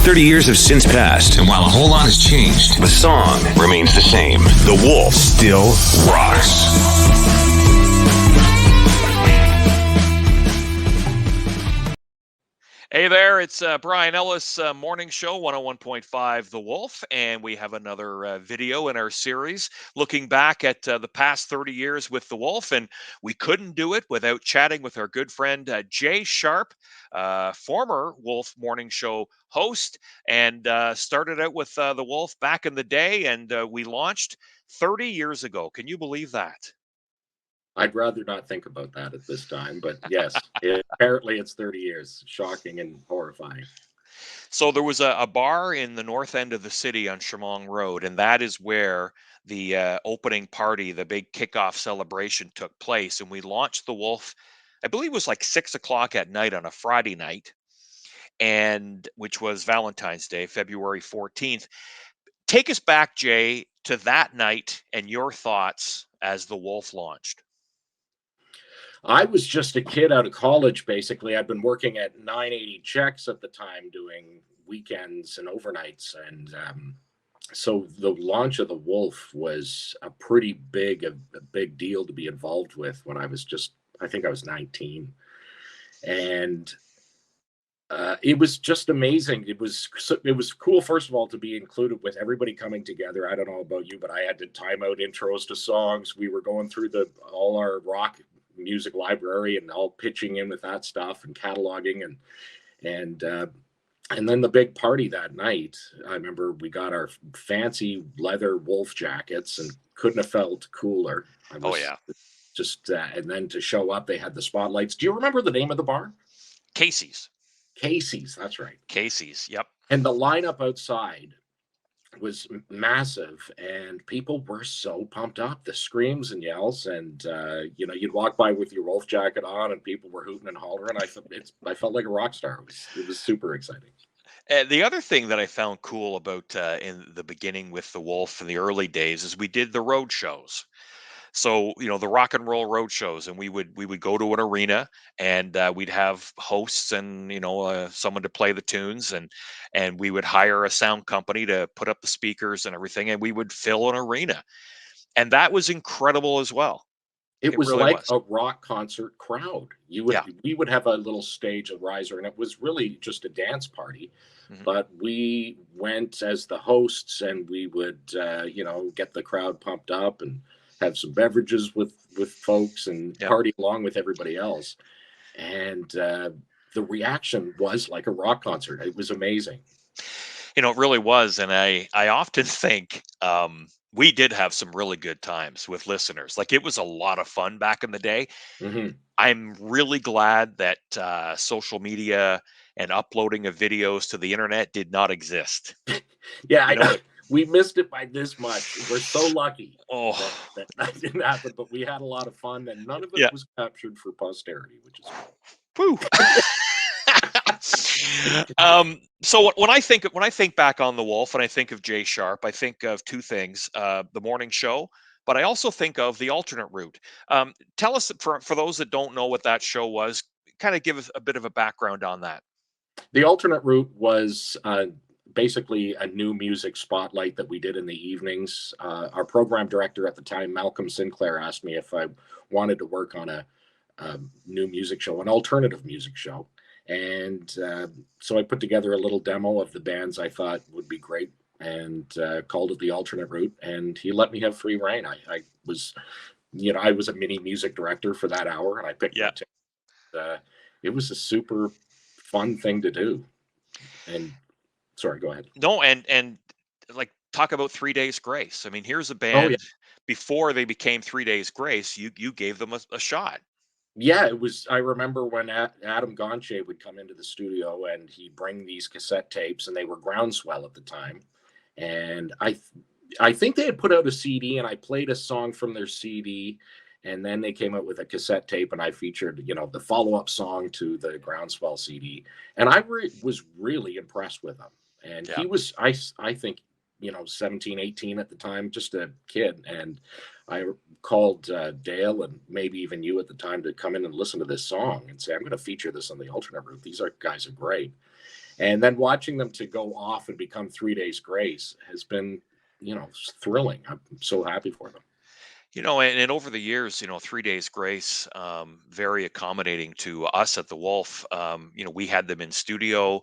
30 years have since passed, and while a whole lot has changed, the song remains the same. The Wolf still rocks. Hey there, it's Brian Ellis, Morning Show, 101.5 The Wolf, and we have another video in our series looking back at the past 30 years with The Wolf, and we couldn't do it without chatting with our good friend Jay Sharp, former Wolf Morning Show host, and started out with The Wolf back in the day, and we launched 30 years ago. Can you believe that? I'd rather not think about that at this time, but yes, apparently it's 30 years. Shocking and horrifying. So there was a bar in the north end of the city on Chemong Road, and that is where the opening party, the big kickoff celebration took place. And we launched The Wolf, I believe it was like 6 o'clock at night on a Friday night, and which was Valentine's Day, February 14th. Take us back, Jay, to that night and your thoughts as The Wolf launched. I was just a kid out of college, basically. I'd been working at 980 checks at the time, doing weekends and overnights. And so the launch of The Wolf was a big deal to be involved with when I was I think I was 19. And it was just amazing. It was cool, first of all, to be included with everybody coming together. I don't know about you, but I had to time out intros to songs. We were going through all our rock music library and all pitching in with that stuff and cataloging and then the big party that night. I remember we got our fancy leather Wolf jackets and couldn't have felt cooler. Just and then to show up, they had the spotlights. Do you remember the name of the bar? Casey's, that's right. Casey's, yep. And the lineup outside was massive, and people were so pumped up, the screams and yells, and you'd walk by with your Wolf jacket on and people were hooting and hollering. I felt like a rock star. It was super exciting. The other thing that I found cool about in the beginning with The Wolf in the early days is we did the road shows. So, the rock and roll road shows, and we would go to an arena, and we'd have hosts and, someone to play the tunes, and we would hire a sound company to put up the speakers and everything, and we would fill an arena. And that was incredible as well. It was really like a rock concert crowd. We would have a little stage, a riser, and it was really just a dance party. Mm-hmm. But we went as the hosts, and we would, get the crowd pumped up and have some beverages with folks and party along with everybody else. And the reaction was like a rock concert. It was amazing. It really was. And I often think we did have some really good times with listeners. Like, it was a lot of fun back in the day. Mm-hmm. I'm really glad that social media and uploading of videos to the internet did not exist. I know. We missed it by this much. We're so lucky that didn't happen, but we had a lot of fun, and none of it was captured for posterity, which is woo. So when I think back on The Wolf and I think of Jay Sharp, I think of two things: the morning show, but I also think of the alternate route. Tell us, for those that don't know what that show was, kind of give us a bit of a background on that. The alternate route was basically a new music spotlight that we did in the evenings. Our program director at the time, Malcolm Sinclair, asked me if I wanted to work on a new music show, an alternative music show. And so I put together a little demo of the bands I thought would be great and called it the alternate route. And he let me have free reign. I was a mini music director for that hour, and I picked it. It was a super fun thing to do. And sorry, go ahead. No, and like, talk about 3 Days Grace. I mean, here's a band before they became 3 Days Grace. You gave them a shot. Yeah, it was. I remember when Adam Gonche would come into the studio and he'd bring these cassette tapes, and they were Groundswell at the time. And I think they had put out a CD, and I played a song from their CD, and then they came out with a cassette tape, and I featured, the follow-up song to the Groundswell CD. And I was really impressed with him. And he was, I think, 17, 18 at the time, just a kid. And I called Dale and maybe even you at the time to come in and listen to this song and say, I'm going to feature this on the alternate route. These guys are great. And then watching them to go off and become 3 Days Grace has been, thrilling. I'm so happy for them. And over the years, 3 Days Grace, very accommodating to us at the Wolf. We had them in studio.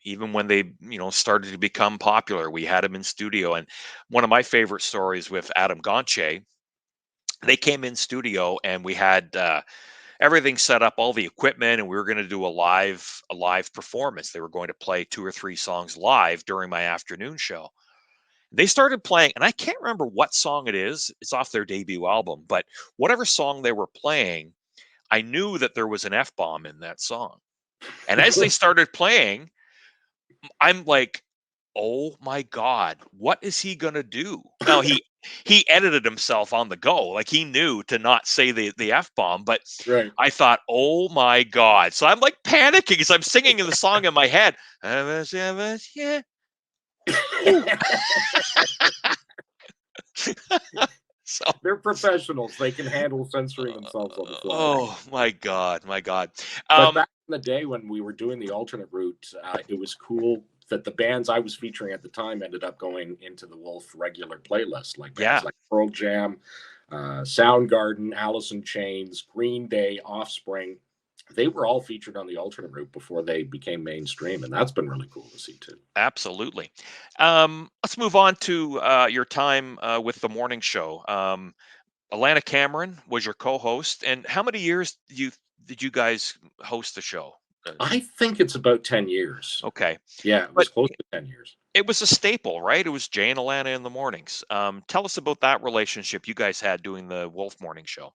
Even when they, started to become popular, we had them in studio. And one of my favorite stories with Adam Gonche, they came in studio and we had everything set up, all the equipment, and we were going to do a live performance. They were going to play 2 or 3 songs live during my afternoon show. They started playing, and I can't remember what song it is. It's off their debut album, but whatever song they were playing, I knew that there was an F bomb in that song. And as they started playing, I'm like, "Oh my God, what is he gonna do?" Now he edited himself on the go, like he knew to not say the F bomb, but Right. I thought, "Oh my God!" So I'm like panicking as I'm singing the song in my head. Yeah. So They're professionals. They can handle censoring themselves on the fly. oh my God, my God. But Um, back in the day when we were doing the alternate route, it was cool that the bands I was featuring at the time ended up going into the Wolf regular playlist, like yeah, bands like Pearl Jam, Soundgarden, Alice in Chains, Green Day, Offspring. They were all featured on the alternate route before they became mainstream, and that's been really cool to see too. absolutely. Let's move on to your time with the morning show. Alana Cameron was your co-host, and how many years did you guys host the show? Uh, I think it's about 10 years. okay, Yeah, it but was close to 10 years. it was a staple, right? It was Jay and Alana in the mornings. Tell us about that relationship you guys had doing the Wolf Morning Show.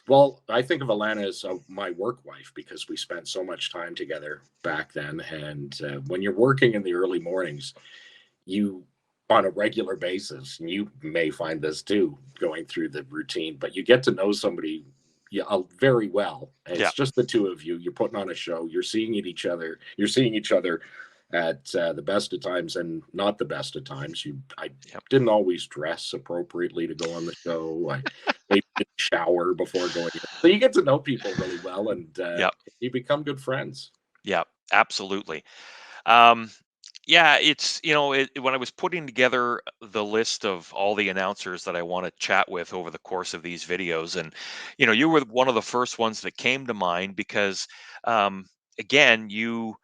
Well, I think of Alana as my work wife because we spent so much time together back then. And when you're working in the early mornings, you, on a regular basis, and you may find this too, going through the routine, but you get to know somebody, yeah, very well. And Yeah, it's just the two of you. You're putting on a show. You're seeing each other. You're seeing each other at the best of times and not the best of times. I yep, didn't always dress appropriately to go on the show. I maybe didn't shower before going in. So you get to know people really well, and yep, you become good friends. yep, absolutely. Um, yeah, it's when I was putting together the list of all the announcers that I want to chat with over the course of these videos, and you were one of the first ones that came to mind because, um, again, you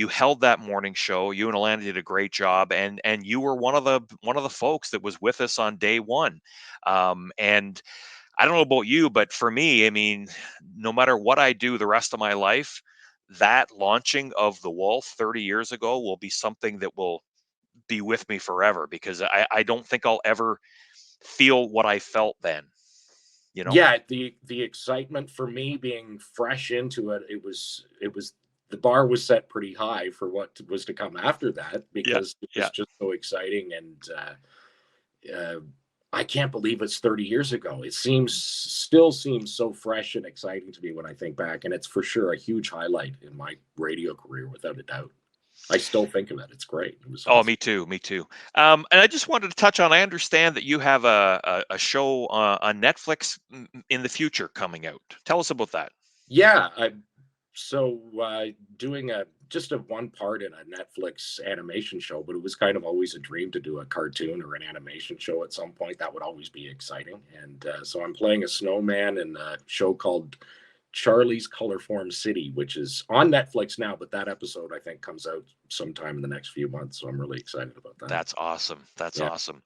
held that morning show. You and Alana did a great job, and you were one of the folks that was with us on day one. And I don't know about you, but for me, I mean, no matter what I do the rest of my life, that launching of the Wolf 30 years ago will be something that will be with me forever because I don't think I'll ever feel what I felt then, you know? Yeah, the excitement for me being fresh into it, it was the bar was set pretty high for what was to come after that Yeah. because it Yeah. was just so exciting. And I can't believe it's 30 years ago. It still seems so fresh and exciting to me when I think back, and it's for sure a huge highlight in my radio career without a doubt. I still think of it. It's great. It was Oh, awesome. me too. Me too. And I just wanted to touch on, I understand that you have a show on Netflix in the future coming out. Tell us about that. Yeah, doing a just a one part in a Netflix animation show, but it was kind of always a dream to do a cartoon or an animation show at some point. That would always be exciting. And so I'm playing a snowman in a show called Charlie's Colorform City, which is on Netflix now, but that episode I think comes out sometime in the next few months. So I'm really excited about that. That's awesome. That's Yeah. awesome.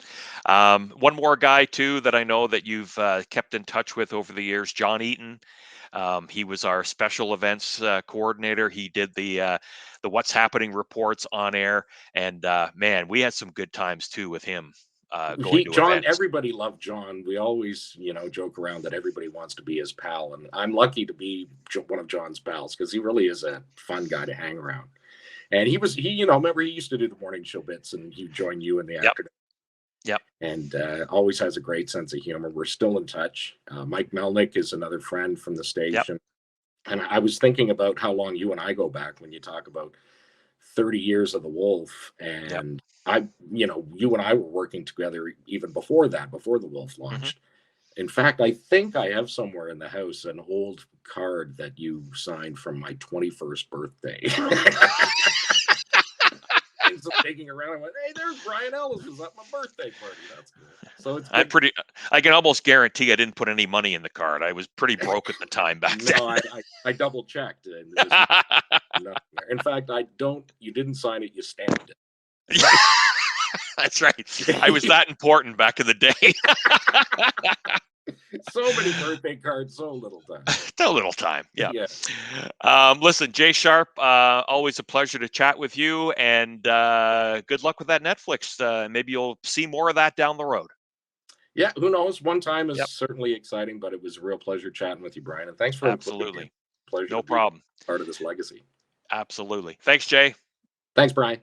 One more guy too that I know that you've kept in touch with over the years, John Eaton. He was our special events coordinator. He did the What's Happening reports on air, and man, we had some good times too with him going to John, events. everybody loved John. We always, joke around that everybody wants to be his pal, and I'm lucky to be one of John's pals because he really is a fun guy to hang around. And remember he used to do the morning show bits, and he'd join you in the Yep. afternoon, Yep. and always has a great sense of humor. We're still in touch. Mike Melnick is another friend from the Yep. station, and I was thinking about how long you and I go back when you talk about 30 years of the Wolf, Yep. and you and I were working together even before that, before the Wolf Hmm. launched. In fact, I think I have somewhere in the house an old card that you signed from my 21st birthday. I'm just digging around. I went, hey, there's Brian Ellis. Was at my birthday party. That's cool. So it's good. I can almost guarantee I didn't put any money in the card. I was pretty broke at the time back then. No, I double checked. And there's nothing there. In fact, you didn't sign it, you stamped it. That's right. I was that important back in the day. So many birthday cards, so little time. So little time. Yeah. Yeah. Listen, Jay Sharp, always a pleasure to chat with you, and good luck with that Netflix. Maybe you'll see more of that down the road. Yeah, who knows? One time is certainly exciting, but it was a real pleasure chatting with you, Brian. And thanks for absolutely pleasure. No problem. Part of this legacy. Absolutely. Thanks, Jay. Thanks, Brian.